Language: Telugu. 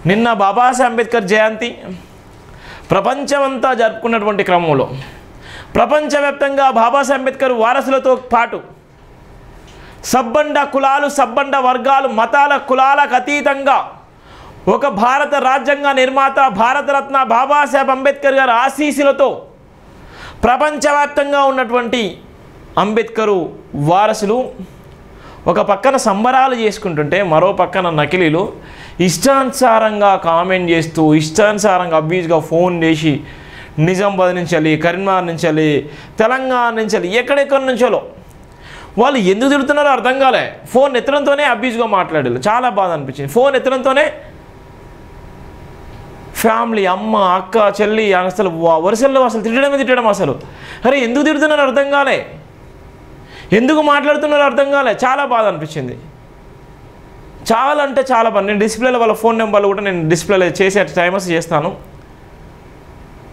నిన్న బాబాసాహెబ్ అంబేద్కర్ జయంతి ప్రపంచమంతా జరుపుకున్నటువంటి క్రమంలో ప్రపంచవ్యాప్తంగా బాబాసాహెబ్ అంబేద్కర్ వారసులతో పాటు సబ్బండ కులాలు, సబ్బండ వర్గాలు, మతాల కులాలకు అతీతంగా ఒక భారత రాజ్యాంగ నిర్మాత, భారతరత్న బాబాసాహెబ్ అంబేద్కర్ గారి ఆశీస్సులతో ప్రపంచవ్యాప్తంగా ఉన్నటువంటి అంబేద్కరు వారసులు ఒక పక్కన సంబరాలు చేసుకుంటుంటే మరో పక్కన నకిలీలు ఇష్టానుసారంగా కామెంట్ చేస్తూ, ఇష్టానుసారంగా అబ్యూజ్గా ఫోన్ చేసి నిజామాబాద్ నుంచి వెళ్ళి, కరీంనగర్ నుంచి వెళ్ళి, తెలంగాణ నుంచి వెళ్ళి, ఎక్కడెక్కడి నుంచో వాళ్ళు ఎందుకు తిడుతున్నారో అర్థం కాలే. ఫోన్ ఎత్తడంతోనే అబ్యూజ్గా మాట్లాడారు. చాలా బాధ అనిపించింది. ఫోన్ ఎత్తడంతోనే ఫ్యామిలీ, అమ్మ, అక్క, చెల్లి అసలు వరుసల్లో అసలు తిట్టడం అసలు అరే ఎందుకు తిడుతున్నారో అర్థం కాలే, ఎందుకు మాట్లాడుతున్నారో అర్థం కాలే. చాలా బాధ అనిపించింది. చాలా అంటే చాలా బాధ. నేను డిస్ప్లేలో వాళ్ళ ఫోన్ నెంబర్లు కూడా నేను డిస్ప్లేలో చేసే టైమర్స్ చేస్తాను.